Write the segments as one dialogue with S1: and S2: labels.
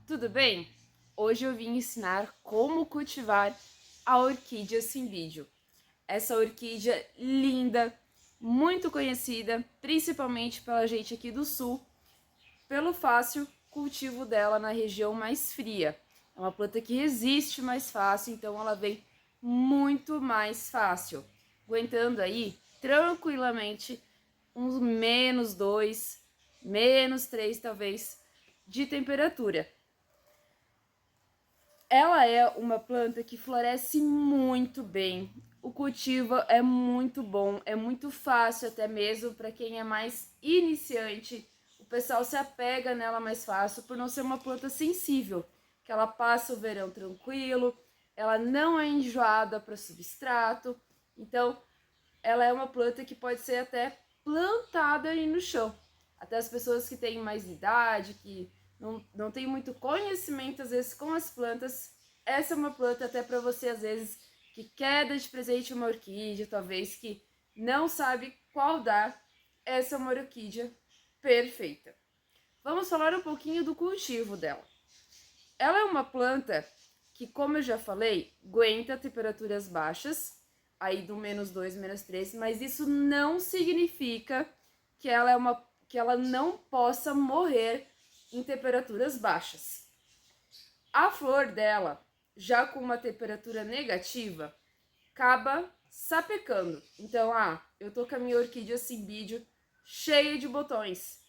S1: tudo bem? Hoje eu vim ensinar como cultivar a orquídea cimbidio. Essa orquídea linda, muito conhecida, principalmente pela gente aqui do sul, pelo fácil cultivo dela na região mais fria. É uma planta que resiste mais fácil, então ela vem muito mais fácil, aguentando aí tranquilamente uns -2, -3 talvez de temperatura. Ela é uma planta que floresce muito bem. O cultivo é muito bom, é muito fácil até mesmo para quem é mais iniciante. O pessoal se apega nela mais fácil por não ser uma planta sensível, que ela passa o verão tranquilo, ela não é enjoada para substrato. Então, ela é uma planta que pode ser até plantada aí no chão. Até as pessoas que têm mais idade, que não tem muito conhecimento às vezes com as plantas, essa é uma planta até para você às vezes que quer dar de presente uma orquídea, talvez que não sabe qual dar, essa é uma orquídea perfeita. Vamos falar um pouquinho do cultivo dela. Ela é uma planta que, como eu já falei, aguenta temperaturas baixas, aí do -2, -3, mas isso não significa que ela não possa morrer em temperaturas baixas. A flor dela, já com uma temperatura negativa, acaba sapecando. Então, eu tô com a minha orquídea cimbidio cheia de botões.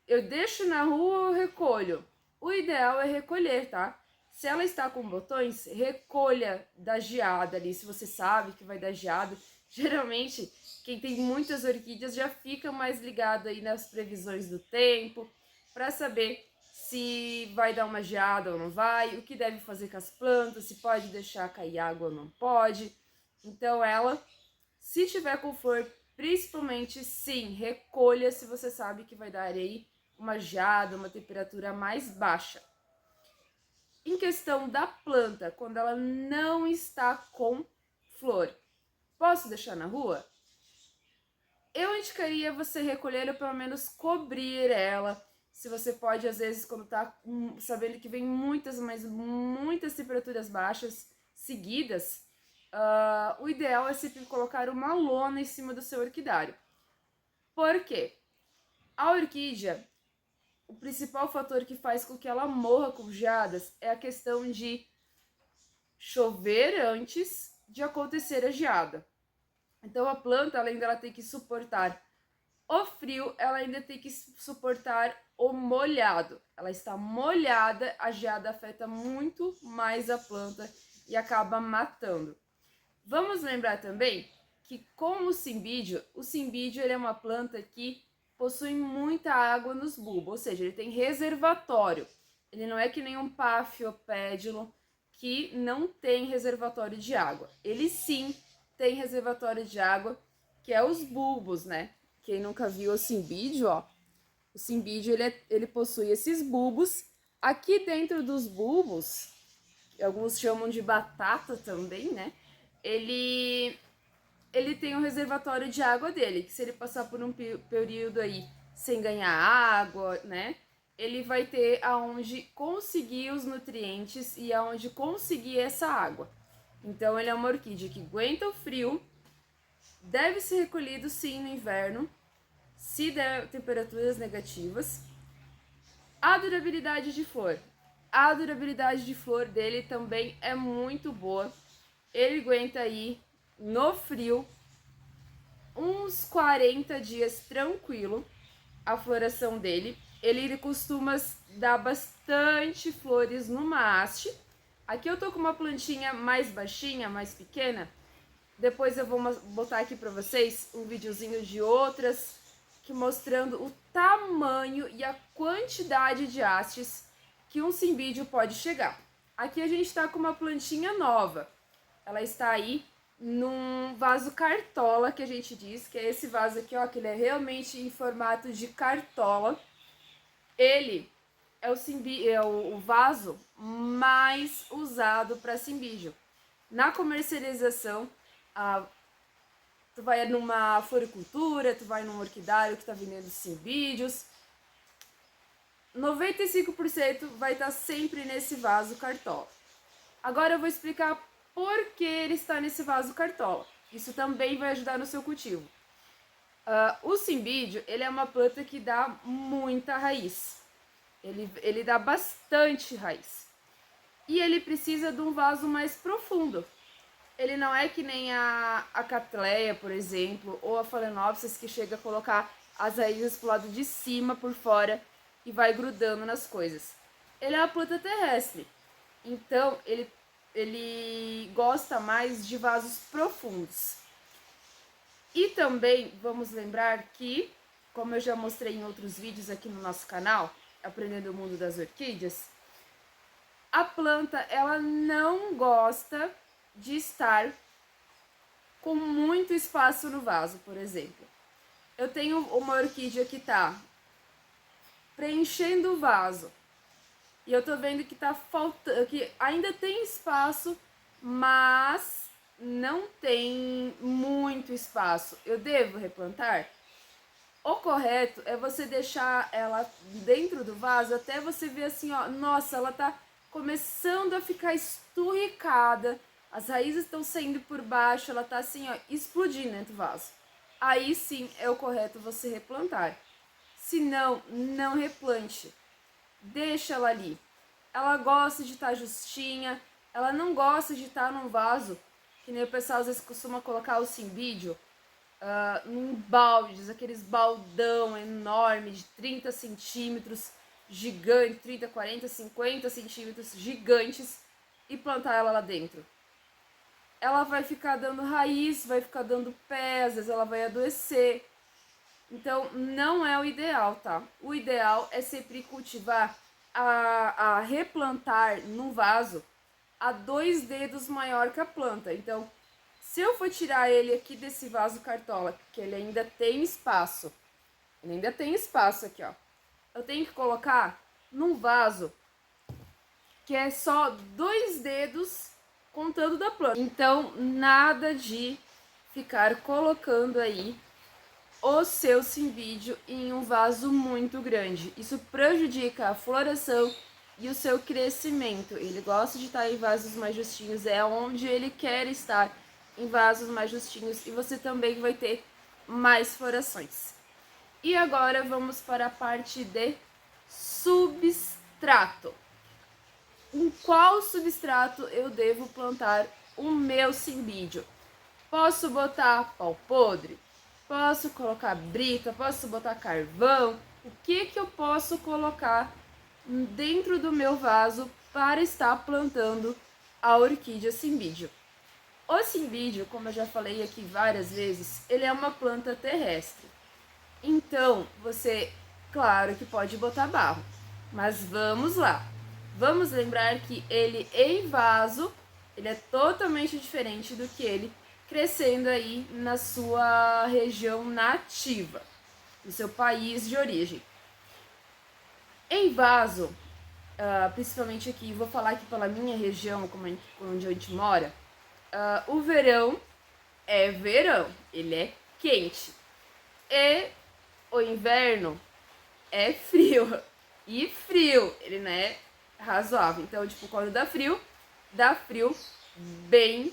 S1: Eu deixo na rua ou recolho? O ideal é recolher, tá? Se ela está com botões, recolha da geada ali, se você sabe que vai dar geada. Geralmente, quem tem muitas orquídeas já fica mais ligado aí nas previsões do tempo, para saber se vai dar uma geada ou não vai, o que deve fazer com as plantas, se pode deixar cair água ou não pode. Então ela, se tiver com flor, principalmente sim, recolha se você sabe que vai dar aí uma geada, uma temperatura mais baixa. Em questão da planta, quando ela não está com flor, posso deixar na rua? Eu indicaria você recolher ou pelo menos cobrir ela. Se você pode, às vezes, quando tá sabendo que vem muitas, mas muitas temperaturas baixas seguidas, o ideal é sempre colocar uma lona em cima do seu orquidário. Por quê? A orquídea, o principal fator que faz com que ela morra com geadas é a questão de chover antes de acontecer a geada. Então a planta, além dela ter que suportar o frio, ela ainda tem que suportar o molhado. Ela está molhada, a geada afeta muito mais a planta e acaba matando. Vamos lembrar também que com o cimbidio ele é uma planta que possui muita água nos bulbos, ou seja, ele tem reservatório. Ele não é que nem um pafiopédilo que não tem reservatório de água. Ele sim tem reservatório de água, que é os bulbos, né? Quem nunca viu o cimbidio, ó, o cimbidio ele possui esses bulbos. Aqui dentro dos bulbos, alguns chamam de batata também, né? Ele tem um reservatório de água dele, que se ele passar por um período aí sem ganhar água, né? Ele vai ter aonde conseguir os nutrientes e aonde conseguir essa água. Então ele é uma orquídea que aguenta o frio, deve ser recolhido sim no inverno, se der temperaturas negativas. A durabilidade de flor. A durabilidade de flor dele também é muito boa. Ele aguenta aí no frio uns 40 dias tranquilo a floração dele. Ele costuma dar bastante flores numa haste. Aqui eu tô com uma plantinha mais baixinha, mais pequena. Depois eu vou botar aqui para vocês um videozinho de outras que mostrando o tamanho e a quantidade de hastes que um cimbidio pode chegar. Aqui a gente está com uma plantinha nova. Ela está aí num vaso cartola, que a gente diz, que é esse vaso aqui, ó, que ele é realmente em formato de cartola. Ele é o vaso mais usado para cimbidio. Na comercialização, tu vai numa floricultura, tu vai num orquidário que tá vendendo cimbídios, 95% vai estar sempre nesse vaso cartola. Agora eu vou explicar por que ele está nesse vaso cartola. Isso também vai ajudar no seu cultivo. O cimbídio, ele é uma planta que dá muita raiz. Ele dá bastante raiz. E ele precisa de um vaso mais profundo. Ele não é que nem a Cattleya, por exemplo, ou a Phalaenopsis, que chega a colocar as raízes pro lado de cima, por fora, e vai grudando nas coisas. Ele é uma planta terrestre. Então, ele gosta mais de vasos profundos. E também vamos lembrar que, como eu já mostrei em outros vídeos aqui no nosso canal, Aprendendo o Mundo das Orquídeas, a planta ela não gosta de estar com muito espaço no vaso, por exemplo. Eu tenho uma orquídea que tá preenchendo o vaso e eu tô vendo que tá faltando, que ainda tem espaço, mas não tem muito espaço. Eu devo replantar? O correto é você deixar ela dentro do vaso até você ver assim, ó, nossa, ela tá começando a ficar esturricada, as raízes estão saindo por baixo, ela tá assim, ó, explodindo dentro do vaso. Aí sim é o correto você replantar. Se não, não replante. Deixa ela ali. Ela gosta de estar justinha, ela não gosta de estar num vaso, que nem o pessoal às vezes costuma colocar o cimbídio, num balde, aqueles baldão enorme de 30 centímetros, gigante, 30, 40, 50 centímetros, gigantes, e plantar ela lá dentro. Ela vai ficar dando raiz, vai ficar dando pé, às vezes ela vai adoecer. Então, não é o ideal, tá? O ideal é sempre cultivar, a replantar no vaso a 2 dedos maior que a planta. Então, se eu for tirar ele aqui desse vaso cartola, que ele ainda tem espaço, aqui, ó. Eu tenho que colocar num vaso que é só 2 dedos contando da planta. Então, nada de ficar colocando aí o seu cimbídio em um vaso muito grande. Isso prejudica a floração e o seu crescimento. Ele gosta de estar em vasos mais justinhos, é onde ele quer estar, em vasos mais justinhos, e você também vai ter mais florações. E agora vamos para a parte de substrato. Em qual substrato eu devo plantar o meu cimbídio? Posso botar pau podre? Posso colocar brita? Posso botar carvão? O que eu posso colocar dentro do meu vaso para estar plantando a orquídea cimbídio? O cimbídio, como eu já falei aqui várias vezes, ele é uma planta terrestre. Então, você, claro que pode botar barro, mas vamos lá. Vamos lembrar que ele em vaso, ele é totalmente diferente do que ele crescendo aí na sua região nativa, no seu país de origem. Em vaso, principalmente aqui, vou falar aqui pela minha região, onde a gente mora, o verão é verão, ele é quente. E o inverno é frio. E frio, ele não é razoável. Então, tipo, quando dá frio bem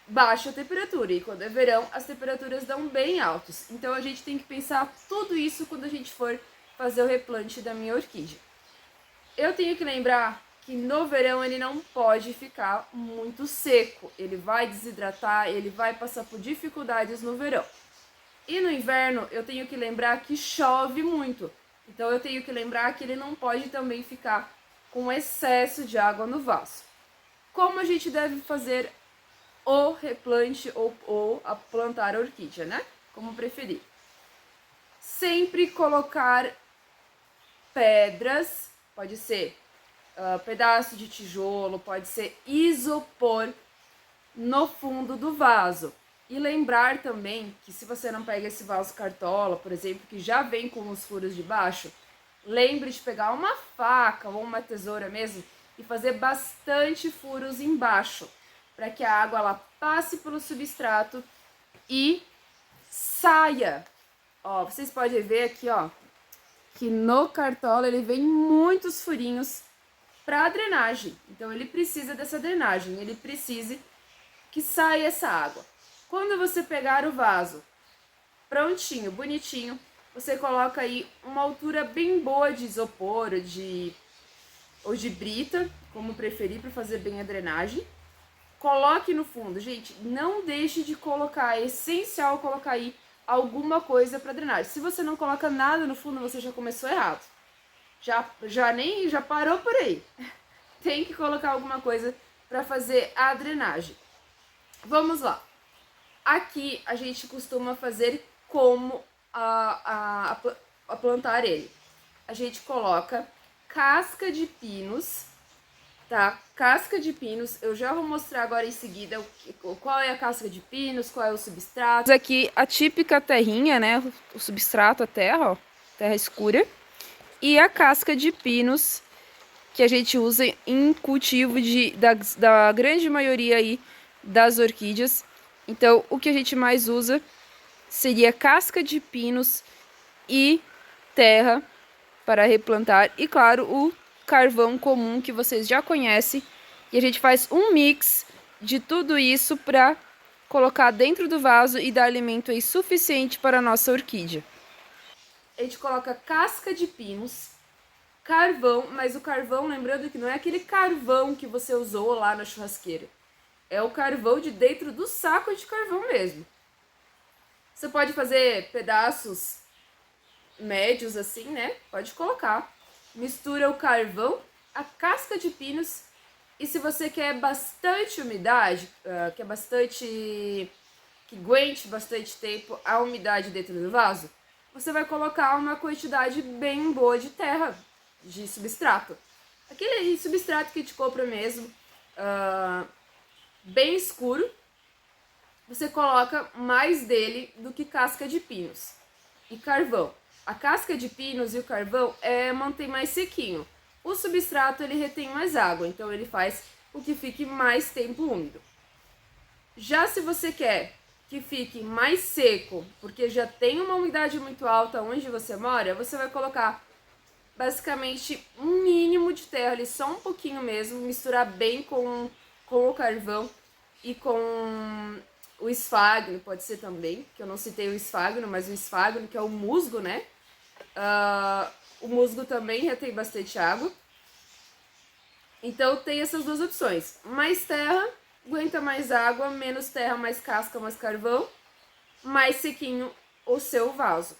S1: baixa a temperatura. E quando é verão, as temperaturas dão bem altas. Então, a gente tem que pensar tudo isso quando a gente for fazer o replante da minha orquídea. Eu tenho que lembrar que no verão ele não pode ficar muito seco. Ele vai desidratar, ele vai passar por dificuldades no verão. E no inverno, eu tenho que lembrar que chove muito. Então, eu tenho que lembrar que ele não pode também ficar com excesso de água no vaso. Como a gente deve fazer o replante ou a plantar a orquídea, né? Como preferir. Sempre colocar pedras, pode ser pedaço de tijolo, pode ser isopor no fundo do vaso. E lembrar também que se você não pega esse vaso cartola, por exemplo, que já vem com os furos de baixo, lembre de pegar uma faca ou uma tesoura mesmo e fazer bastante furos embaixo, para que a água ela passe pelo substrato e saia. Ó, vocês podem ver aqui, ó, que no cartola ele vem muitos furinhos para drenagem. Então ele precisa dessa drenagem, ele precisa que saia essa água. Quando você pegar o vaso prontinho, bonitinho, você coloca aí uma altura bem boa de isopor ou de brita, como preferir, para fazer bem a drenagem. Coloque no fundo, gente, não deixe de colocar, é essencial colocar aí alguma coisa para drenagem. Se você não coloca nada no fundo, você já começou errado. Já parou por aí. Tem que colocar alguma coisa para fazer a drenagem. Vamos lá. Aqui a gente costuma fazer como a plantar ele. A gente coloca casca de pinos, tá? Casca de pinos, eu já vou mostrar agora em seguida qual é a casca de pinos, qual é o substrato. Aqui a típica terrinha, né? O substrato, a terra, ó, terra escura. E a casca de pinos, que a gente usa em cultivo da grande maioria aí das orquídeas. Então, o que a gente mais usa seria casca de pinos e terra para replantar. E, claro, o carvão comum que vocês já conhecem. E a gente faz um mix de tudo isso para colocar dentro do vaso e dar alimento aí suficiente para a nossa orquídea. A gente coloca casca de pinos, carvão, mas o carvão, lembrando que não é aquele carvão que você usou lá na churrasqueira. É o carvão de dentro do saco de carvão mesmo. Você pode fazer pedaços médios assim, né? Pode colocar. Mistura o carvão, a casca de pinos. E se você quer bastante umidade, que aguente bastante tempo a umidade dentro do vaso, você vai colocar uma quantidade bem boa de terra, de substrato. Aquele substrato que a gente compra mesmo, bem escuro, você coloca mais dele do que casca de pinos e carvão. A casca de pinos e o carvão mantém mais sequinho. O substrato ele retém mais água, então ele faz com que fique mais tempo úmido. Já se você quer que fique mais seco, porque já tem uma umidade muito alta onde você mora, você vai colocar basicamente um mínimo de terra ali, só um pouquinho mesmo, misturar bem com o carvão e com o esfagno, pode ser também, que eu não citei o esfagno, mas o esfagno, que é o musgo, né? O musgo também retém bastante água. Então tem essas duas opções. Mais terra, aguenta mais água, menos terra, mais casca, mais carvão. Mais sequinho o seu vaso.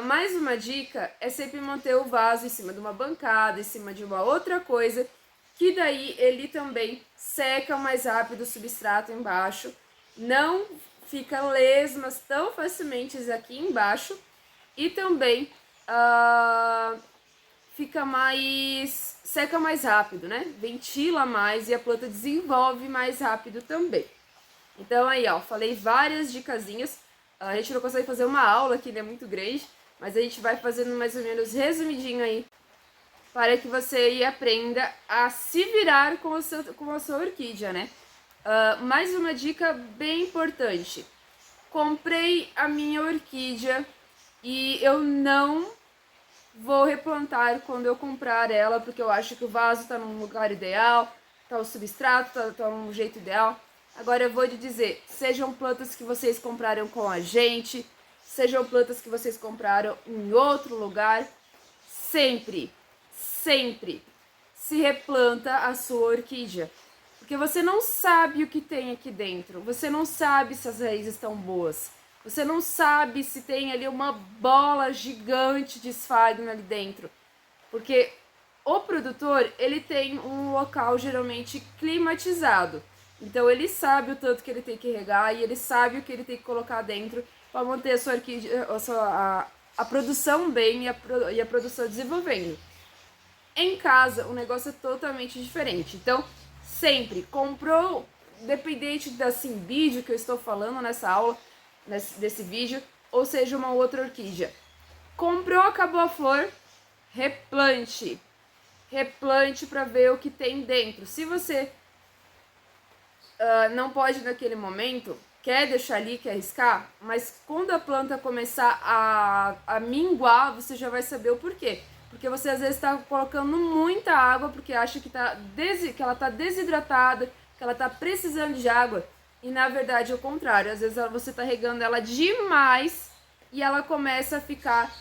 S1: Mais uma dica é sempre manter o vaso em cima de uma bancada, em cima de uma outra coisa, que daí ele também seca mais rápido o substrato embaixo. Não fica lesmas tão facilmente aqui embaixo. E também seca mais rápido, né? Ventila mais e a planta desenvolve mais rápido também. Então aí, ó, falei várias dicasinhas. A gente não consegue fazer uma aula aqui, né? Muito grande, mas a gente vai fazendo mais ou menos resumidinho aí para que você aprenda a se virar com a sua orquídea, né? Mais uma dica bem importante. Comprei a minha orquídea e eu não vou replantar quando eu comprar ela, porque eu acho que o vaso tá num lugar ideal, tá o substrato, tá num jeito ideal. Agora eu vou te dizer, sejam plantas que vocês compraram com a gente, sejam plantas que vocês compraram em outro lugar, sempre, sempre se replanta a sua orquídea. Porque você não sabe o que tem aqui dentro, você não sabe se as raízes estão boas. Você não sabe se tem ali uma bola gigante de esfagno ali dentro. Porque o produtor, ele tem um local geralmente climatizado. Então ele sabe o tanto que ele tem que regar e ele sabe o que ele tem que colocar dentro para manter a sua orquídea, a produção bem e a produção desenvolvendo. Em casa, o negócio é totalmente diferente. Então, sempre comprou, dependente da Cymbidium que eu estou falando nessa aula, desse vídeo, ou seja, uma outra orquídea. Comprou, acabou a flor, replante. Replante para ver o que tem dentro. Se você não pode naquele momento, quer deixar ali, quer arriscar, mas quando a planta começar a minguar, você já vai saber o porquê. Porque você às vezes está colocando muita água porque acha que ela está desidratada, que ela está precisando de água. E na verdade é o contrário. Às vezes você está regando ela demais e ela começa a ficar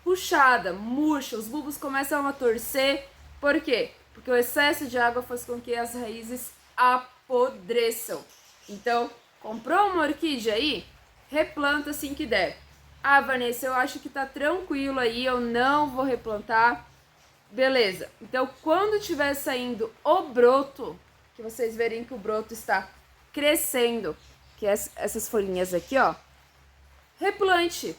S1: puxada, murcha, os bulbos começam a torcer. Por quê? Porque o excesso de água faz com que as raízes apodreçam. Então, comprou uma orquídea aí? Replanta assim que der. Ah, Vanessa, eu acho que tá tranquilo aí, eu não vou replantar. Beleza. Então, quando tiver saindo o broto, que vocês verem que o broto está crescendo, que essas folhinhas aqui, ó, replante.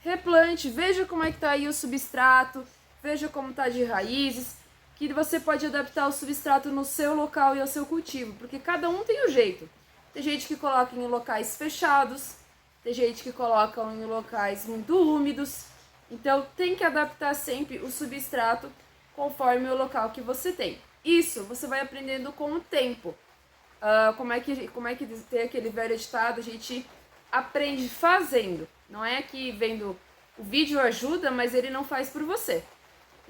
S1: Replante, veja como é que tá aí o substrato, veja como tá de raízes, que você pode adaptar o substrato no seu local e ao seu cultivo, porque cada um tem um jeito. Tem gente que coloca em locais fechados, tem gente que coloca em locais muito úmidos, então tem que adaptar sempre o substrato conforme o local que você tem. Isso você vai aprendendo com o tempo. Como é que tem aquele velho ditado, a gente aprende fazendo. Não é que vendo o vídeo ajuda, mas ele não faz por você.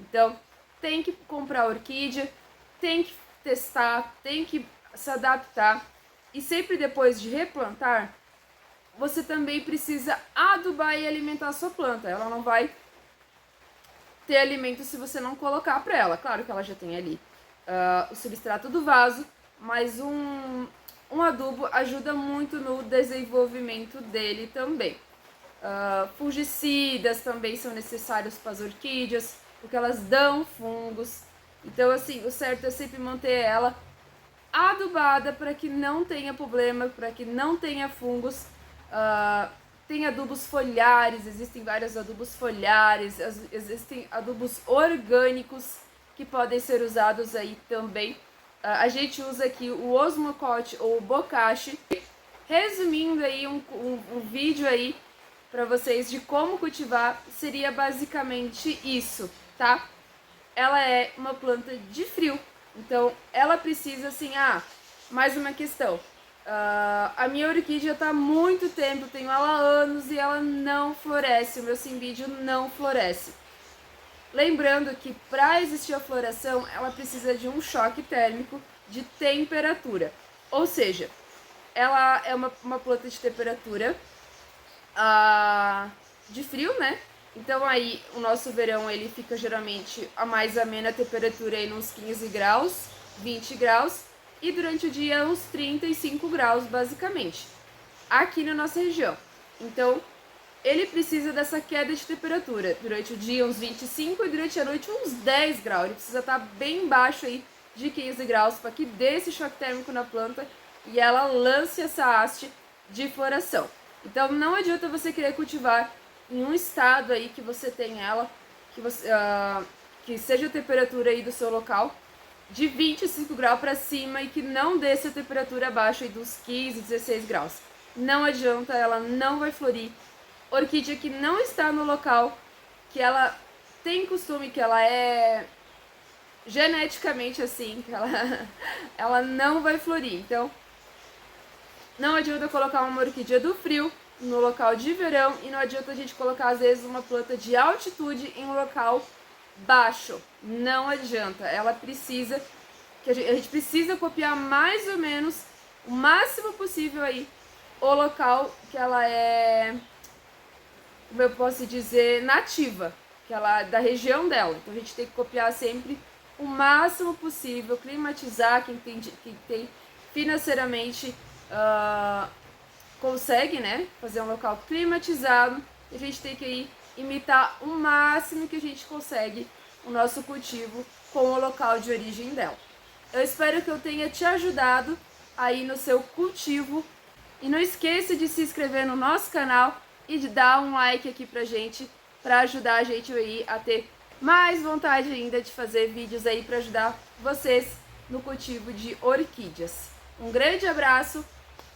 S1: Então, tem que comprar orquídea, tem que testar, tem que se adaptar. E sempre depois de replantar, você também precisa adubar e alimentar a sua planta. Ela não vai ter alimento se você não colocar para ela. Claro que ela já tem ali o substrato do vaso, mas um adubo ajuda muito no desenvolvimento dele também. Fungicidas também são necessários para as orquídeas, porque elas dão fungos. Então, assim, o certo é sempre manter ela adubada para que não tenha problema, para que não tenha fungos. Tem adubos foliares, existem vários adubos foliares, existem adubos orgânicos que podem ser usados aí também. A gente usa aqui o Osmocote ou o Bokashi. Resumindo aí um vídeo aí para vocês de como cultivar, seria basicamente isso, tá? Ela é uma planta de frio, então ela precisa assim, mais uma questão. A minha orquídea tá há muito tempo, tenho ela há anos e ela não floresce, o meu cimbídio não floresce. Lembrando que para existir a floração, ela precisa de um choque térmico de temperatura. Ou seja, ela é uma planta de temperatura de frio, né? Então aí o nosso verão ele fica geralmente a mais amena temperatura aí nos 15 graus, 20 graus. E durante o dia uns 35 graus basicamente, aqui na nossa região. Então ele precisa dessa queda de temperatura. Durante o dia uns 25 e durante a noite uns 10 graus. Ele precisa estar bem baixo aí de 15 graus para que dê esse choque térmico na planta e ela lance essa haste de floração. Então não adianta você querer cultivar em um estado aí que você tem ela, que seja a temperatura aí do seu local de 25 graus para cima e que não desça a temperatura abaixo aí dos 15, 16 graus. Não adianta, ela não vai florir. Orquídea que não está no local, que ela tem costume, que ela é geneticamente assim, que ela não vai florir. Então, não adianta colocar uma orquídea do frio no local de verão e não adianta a gente colocar, às vezes, uma planta de altitude em um local baixo. Não adianta. Ela precisa, a gente precisa copiar mais ou menos, o máximo possível aí, o local que ela é, como eu posso dizer, nativa, que ela da região dela. Então a gente tem que copiar sempre o máximo possível, climatizar quem tem financeiramente consegue, né, fazer um local climatizado. A gente tem que aí imitar o máximo que a gente consegue o nosso cultivo com o local de origem dela. Eu espero que eu tenha te ajudado aí no seu cultivo. E não esqueça de se inscrever no nosso canal e de dar um like aqui pra gente, para ajudar a gente aí a ter mais vontade ainda de fazer vídeos aí para ajudar vocês no cultivo de orquídeas. Um grande abraço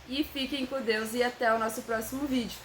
S1: e fiquem com Deus e até o nosso próximo vídeo.